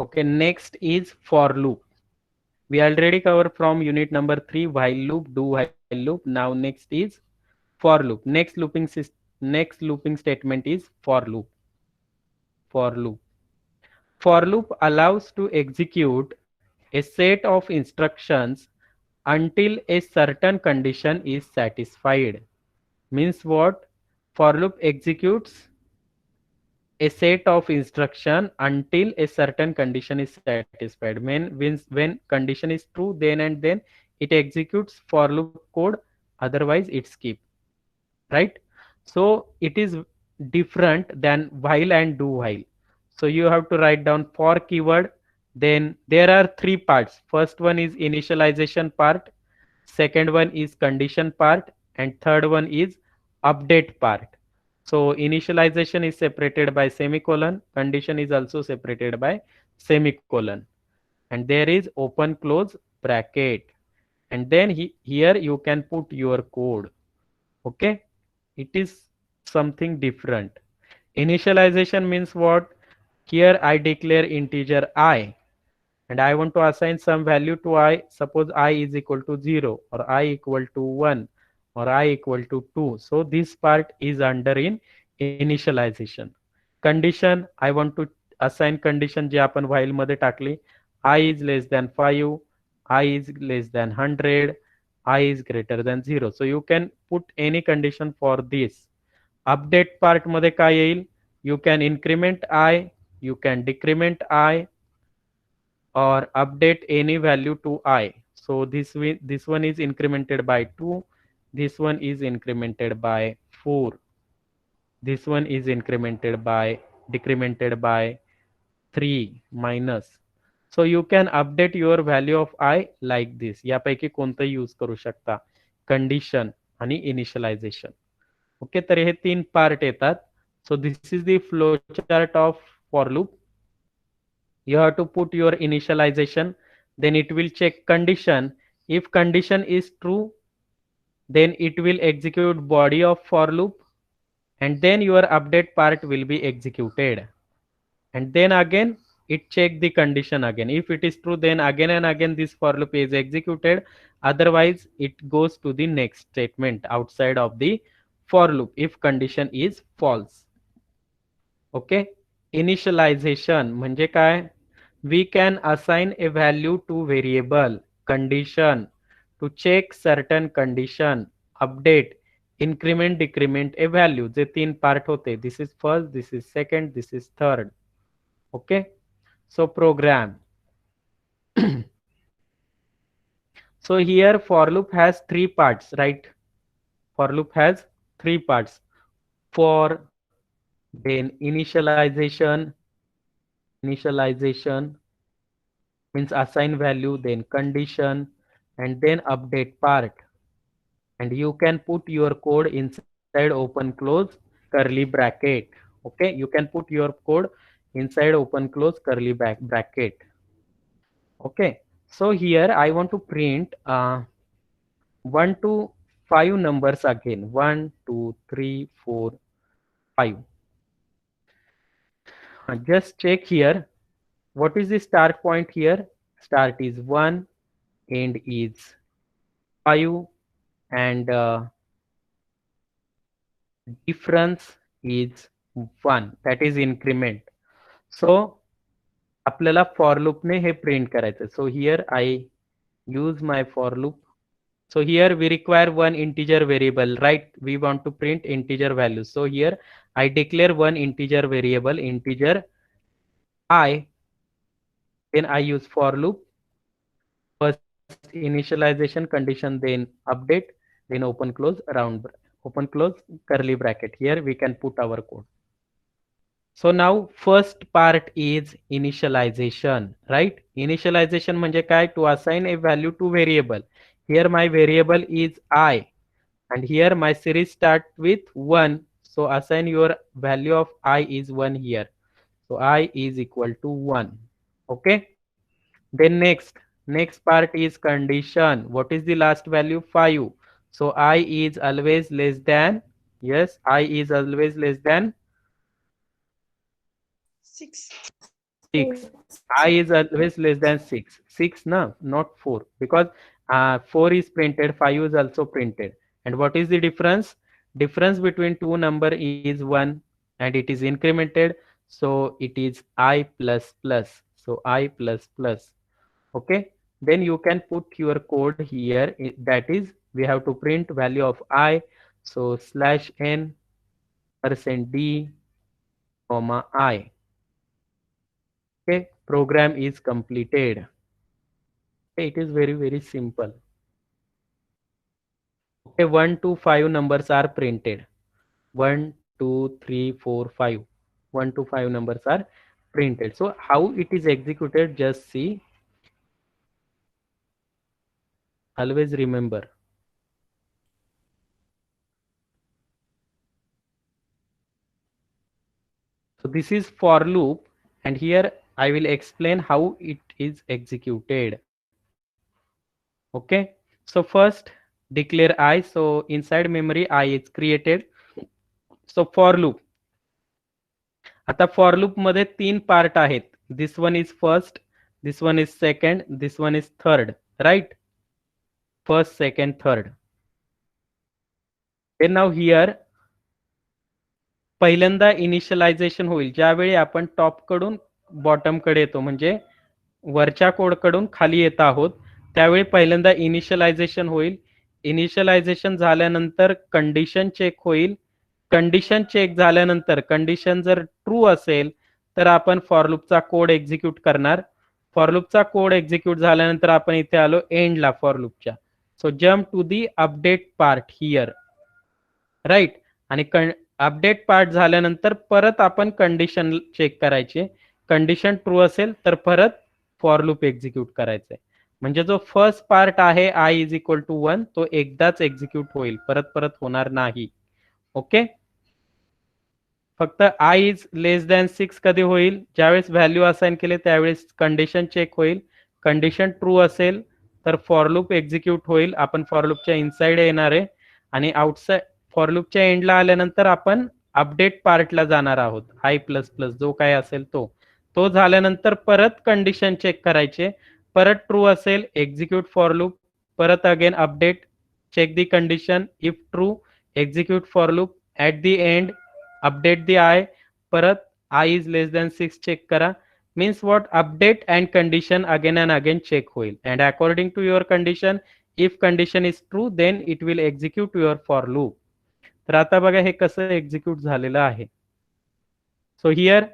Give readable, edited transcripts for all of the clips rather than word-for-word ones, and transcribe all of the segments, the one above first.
Okay, next is for loop. We already covered from unit number 3 while loop, do while loop. Now next is for loop. Next looping statement is for loop. For loop. For loop allows to execute a set of instructions until a certain condition is satisfied. Means what? For loop executes a set of instruction until a certain condition is satisfied. When condition is true, then and then it executes for loop code, otherwise it skip, right? So it is different than while and do while. So you have to write down for keyword. Then there are three parts. First one is initialization part, second one is condition part, and third one is update part. So initialization is separated by semicolon, condition is also separated by semicolon, and there is open close bracket, and then here you can put your code. Okay, it is something different. Initialization means what? Here I declare integer I, and I want to assign some value to I. Suppose I is equal to 0, or I equal to 1, or I equal to 2. So this part is under in initialization. Condition, I want to assign condition जे आपण while मध्ये टाकली. I is less than 5, I is less than 100, I is greater than 0. So you can put any condition for this. Update part मध्ये काय येईल? You can increment I, you can decrement I, or update any value to I. So this one is incremented by 2, this one is incremented by 4, this one is decremented by 3 minus. So you can update your value of I like this. यापैकी कोणतं use करू शकता? Condition आणि initialisation. Okay, तर हे तीन part येतात. So this is the flow chart of for loop. You have to put your initialization, then it will check condition. If condition is true, then it will execute body of for loop, and then your update part will be executed, and then again it check the condition again. If it is true, then again and again this for loop is executed, otherwise it goes to the next statement outside of the for loop if condition is false. Okay, initialization म्हणजे काय? We can assign a value to variable, condition, to check certain condition, update, increment, decrement a value. जे तीन part होते. This is first, this is second, this is third. Okay, so program. So here for loop has three parts, right? For loop has three parts. For, then initialization means assign value, then condition, and then update part. And you can put your code inside open close curly bracket. Okay, you can put your code inside open close curly bracket. Okay, so here I want to print 1 to 5 numbers again. 1 2 3 4 5. Just check here. What is the start point here? Start is 1, end is 5, and difference is 1. That is increment. So आपल्याला for loop ने हे print करायचं. So here I use my for loop. So here we require one integer variable, right? We want to print integer values. So here I declare one integer variable, integer I. Then I use for loop. First initialization condition, then update, then open close open close curly bracket. Here we can put our code. So now first part is initialization, right? Initialization म्हणजे काय? To assign a value to variable. Here my variable is I, and here my series start with 1. So assign your value of I is 1 here. So I is equal to 1. Okay. Then next part is condition. What is the last value? 5. So I is always less than, yes, I is always less than 6. 6. I is always less than 6. 6 no, not 4. Because 4 is printed, 5 is also printed. And what is the difference? Difference between two number is 1 and it is incremented. So it is I plus plus. So I plus plus. Okay. Then you can put your code here. That is, we have to print value of I. So slash n %d comma I. Okay, program is completed. Okay, it is very simple. Okay, 1 to 5 numbers are printed. 1, 2, 3, 4, 5. 1 to 5 numbers are printed. So how it is executed, just see. Always remember. So this is for loop, and here I will explain how it is executed. Okay, so first declare I. So inside memory I is created. So for loop, आता for loop मध्ये तीन part आहेत. This one is first, this one is second, this one is third. Right, first second third. Then now here पहिल्यांदा initialization होईल ज्यावेळी आपण top कडून bottom कडे येतो, म्हणजे वरच्या कोड कडून खाली येत आहोत, त्यावेळी पहिल्यांदा इनिशियलायझेशन होईल. इनिशियलायझेशन झाल्यानंतर कंडिशन चेक होईल. कंडिशन चेक झाल्यानंतर कंडिशन जर ट्रू असेल तर आपण फॉर लूपचा कोड एक्झिक्यूट करणार. फॉर लूपचा कोड एक्झिक्यूट झाल्यानंतर आपण इथे आलो एंडला फॉर लूपच्या. So jump to the update part here. Right, आणि अपडेट पार्ट झाल्यानंतर परत आपण कंडिशन चेक करायची. कंडिशन ट्रू असेल तर परत फॉर लूप एक्झिक्यूट करायचंय. म्हणजे जो फर्स्ट पार्ट आहे आय इज इक्वल टू 1 तो एकदाच एक्झिक्यूट होईल, परत परत होणार नाही. ओके, फक्त आय इज लेस दॅन 6 कधी होईल, ज्यावेळेस व्हॅल्यू असाइन केले त्यावेळेस कंडिशन चेक होईल. कंडिशन ट्रू असेल तर फॉर लूप एक्झिक्यूट होईल. आपण फॉर लूपच्या इनसाइड येणार आहे आणि आउटसाइड फॉर लूपच्या एंडला आल्यानंतर आपण अपडेट पार्टला जाणार आहोत. आय प्लस प्लस जो काय असेल तो तो झाल्यानंतर परत कंडिशन चेक करायचे. परत ट्रू असेल एक्झिक्यूट फॉर लूप, परत again update, check the condition, if true execute for loop, at the end update the I, परत I is less than 6 check करा. Means what, update and condition again and again check होईल. And according to your condition, if condition is true then it will execute your for loop. तर आता बघा हे कसं execute झालेलं आहे. So here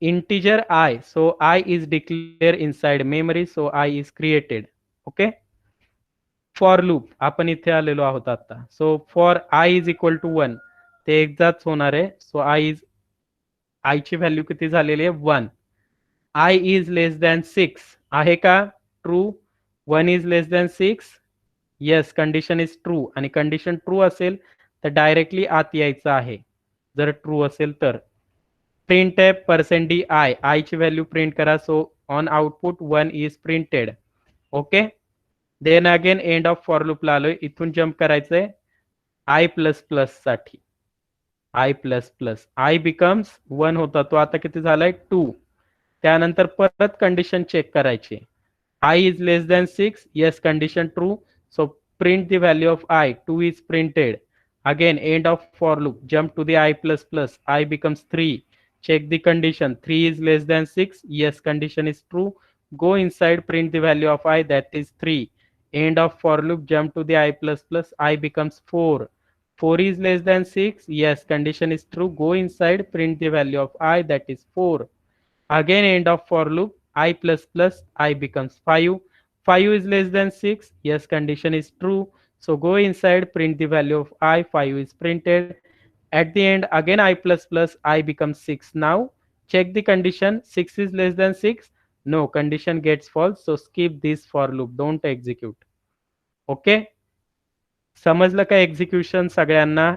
integer I, so I is declared inside memory, so I is created. Okay, for loop आपण इथे आलेलो आहोत आता. So for I is equal to 1 ते एकदाच होणार आहे. सो आय ची व्हॅल्यू किती झालेली आहे 1. आय इज लेस दॅन 6 आहे का, true. 1 is less than 6, yes condition is true. आणि कंडिशन ट्रू असेल तर डायरेक्टली आत यायचं आहे जर ट्रू असेल तर. प्रिंट आहे %d आय, आय ची व्हॅल्यू प्रिंट करा. So on output 1 is printed. Okay, then again end of for लूपला आलोय. इथून जम्प करायचंय आय प्लस प्लस साठी. I plus plus I becomes 1 होता, तो आता किती झालाय 2. त्यानंतर परत कंडिशन चेक करायची. I is less than 6, yes condition true. So print the value of I, 2 is printed. Again end of for loop, jump to the I plus plus, I becomes 3. Check the condition, 3 is less than 6, yes condition is true. Go inside, print the value of I, that is 3. End of for loop, jump to the I plus plus, I becomes 4. 4 is less than 6, yes condition is true. Go inside, print the value of I, that is 4. Again end of for loop, I plus plus, I becomes 5. 5 is less than 6, yes condition is true. So go inside, print the value of I, 5 is printed. At the end again I plus plus, I becomes 6. Now check the condition, 6 is less than 6, no condition gets false. So skip this for loop, don't execute. Okay, समजलं का execution सगळ्यांना?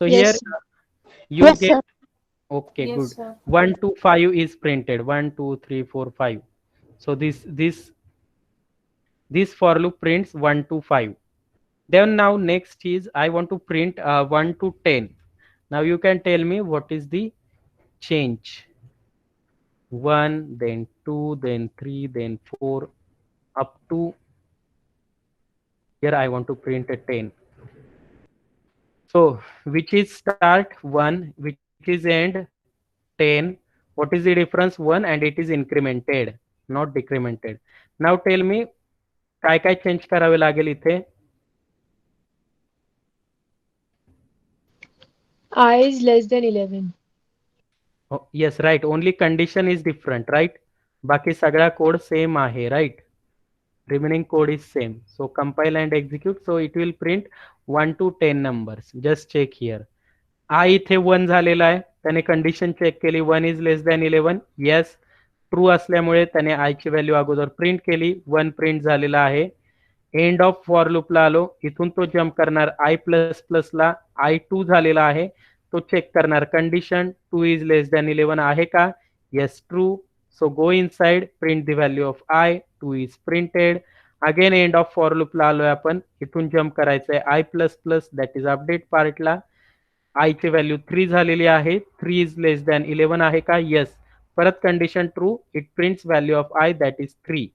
So here Yes, sir. you Yes, get, sir. okay, Yes, good. sir. 1 to 5 is printed, 1 2 3 4 5. So this for loop prints 1 to 5. Then now next is I want to print 1 to 10. Now you can tell me what is the change 1, then 2, then 3, then 4, up to here I want to print a 10. So which is start 1, which is end 10. What is the difference? 1, and it is incremented, not decremented. Now tell me काय काय change करावे लागेल इथे? I is less than 11. Yes, right. Only condition is different, right? बाकी सगळा code same आहे, right? Remaining code is same. So compile and execute. So it will print 1 to 10 numbers. Just check here. I इथे 1 झालेला आहे. त्याने condition check केली 1 is less than 11. Yes, true असल्यामुळे त्याने आय ची व्हॅल्यू अगोदर प्रिंट केली. 1 प्रिंट झालेला आहे. एंड ऑफ फॉर लूपला आलो. इथून तो जम्प करणार आय प्लस प्लसला. आय 2 झालेला आहे. तो चेक करणार कंडिशन 2 इज लेस दॅन 11 आहे का? Yes, true. So go inside, print the value of I, 2 is printed. Again end of for loop ला आलोय आपण. इथून जम्प करायचंय I plus plus, that is update पार्टला. आय ची व्हॅल्यू 3 झालेली आहे. 3 इज लेस दॅन 11 आहे का? येस. परत condition true. It prints value of I, that is 3.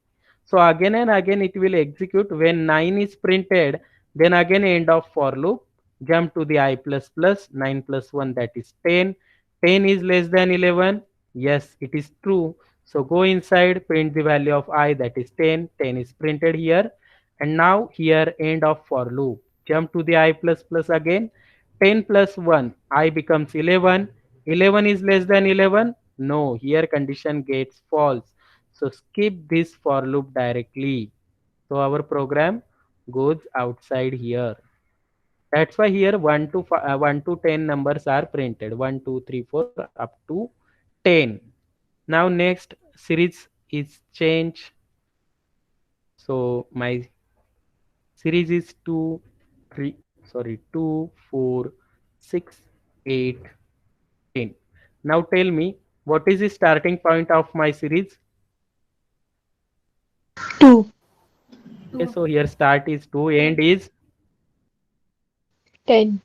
So again and again it will execute. When 9 is printed, then again end of for loop, jump to the I plus plus, 9 plus 1, that is 10. 10 is less than 11. Yes, it is true. So go inside, print the value of I, that is 10. 10 is printed here. And now here end of for loop. Jump to the I plus plus again. 10 plus 1, I becomes 11. 11 is less than 11. No, here condition gets false. So skip this for loop directly. So our program goes outside here. That's why here 1 to 10 numbers are printed. 1, 2, 3, 4 up to 10. Now next series is change. So my series is 2, 3, sorry, 2, 4, 6, 8, 10. Now tell me what is the starting point of my series? 2. Okay, so here start is 2, end is 10.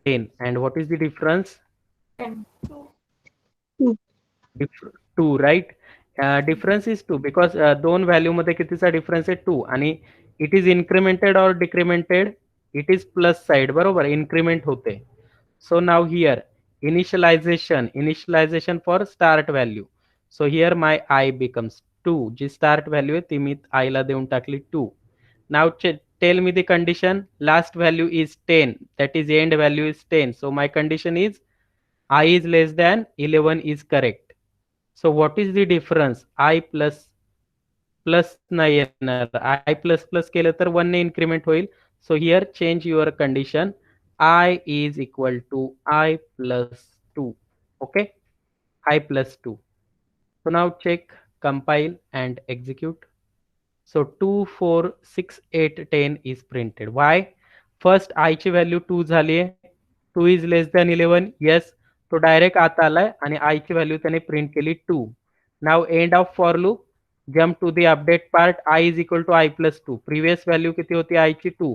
10. And what is the difference? 2. 2, right? Difference is 2 because दोन value मध्ये कितीचा difference आहे? 2. आणि it is incremented और डिक्रिमेंटेड? It is plus side, बरोबर, increment होते. So now here initialization for start value. So here my I becomes 2. जी start value आहे ती मी I ला देऊन टाकली 2. Now tell me the condition. Last value is 10. That is end value is 10. So my condition is I is less than 11 is correct. So what is the difference? I plus plus नाही येणार. I plus plus केलं तर 1 ने increment होईल. So here change your condition. I is equal to I plus 2. Okay, I plus 2. So now check, compile and execute. So 2, 4, 6, 8, 10 is printed. Why? First I ची value 2 झाली आहे. 2 is less than 11. Yes, तो direct आत आलाय आणि I ची value त्याने print केली 2. Now end of for loop, jump to the update part. I is equal to I plus 2. Previous value किती होती I ची? 2.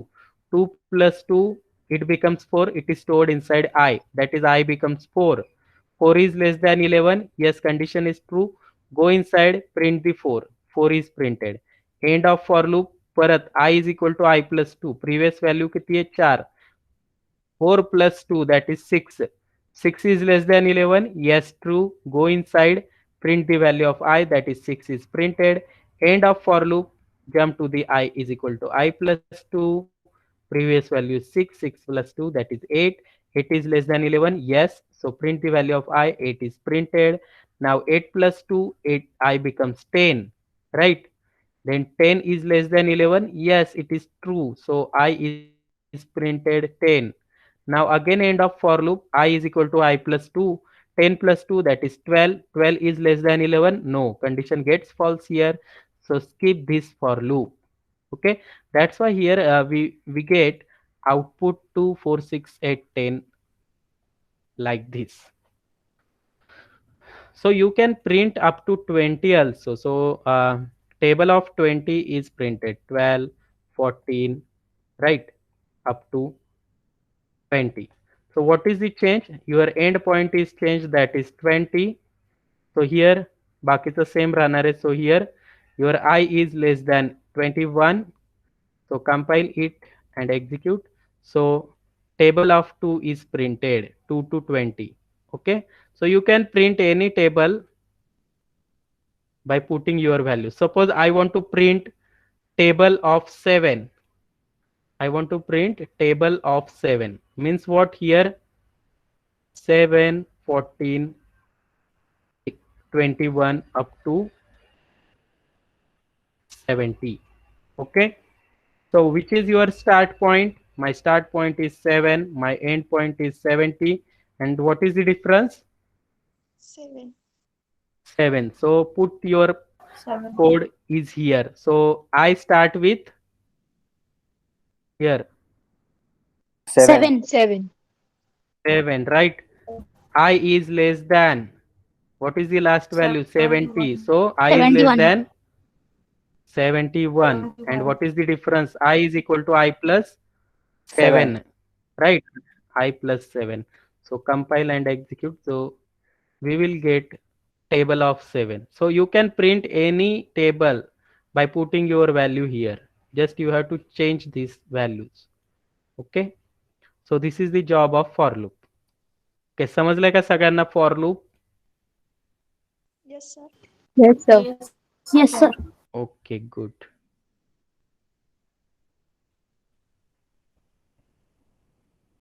2 plus 2, it becomes 4. It is stored inside I. That is I becomes 4. 4 is less than 11. Yes, condition is true. Go inside, print the 4. 4 is printed. End of for loop, परत I is equal to I plus 2. Previous value किती आहे? 4. 4 plus 2, that is 6. 6 is less than 11. Yes, true. Go inside, print the value of I, that is 6 is printed. End of for loop, jump to the I is equal to I plus 2. Previous value is 6. 6 plus 2, that is 8. 8 is less than 11. Yes. So print the value of I. 8 is printed. Now 8 plus 2, 8, I becomes 10. Right? Then 10 is less than 11. Yes, it is true. So I is printed 10. Now again end of for loop, I is equal to I plus 2. 10 plus 2, that is 12. 12 is less than 11. No, condition gets false here. So skip this for loop. Okay, that's why here we get output 2, 4, 6, 8, 10 like this. So you can print up to 20 also. So table of 20 is printed 12, 14, right, up to 20. So what is the change? Your end point is changed, that is 20. So here बाकीचं same राहणार आहे. So here your I is less than 21. So compile it and execute. So table of 2 is printed, 2 to 20. Okay. So you can print any table by putting your value. Suppose I want to print table of 7. I want to print table of 7. Means what here? 7, 14, 21 up to 70. Okay. So which is your start point? My start point is 7. My end point is 70. And what is the difference? 7. 7. So put your 7. code is here. So I start with here 7. 7. 7, right? I is less than, what is the last value? 70. So I is less 71. than 71. And what is the difference? I is equal to I plus 7, right? I plus 7. So compile and execute. So we will get table of 7. So you can print any table by putting your value here. Just you have to change these values. Okay. So this is the job of for loop. Okay, समजलंय का सगळ्यांना for loop? Yes, sir. Yes, sir. Yes, sir. Okay, good.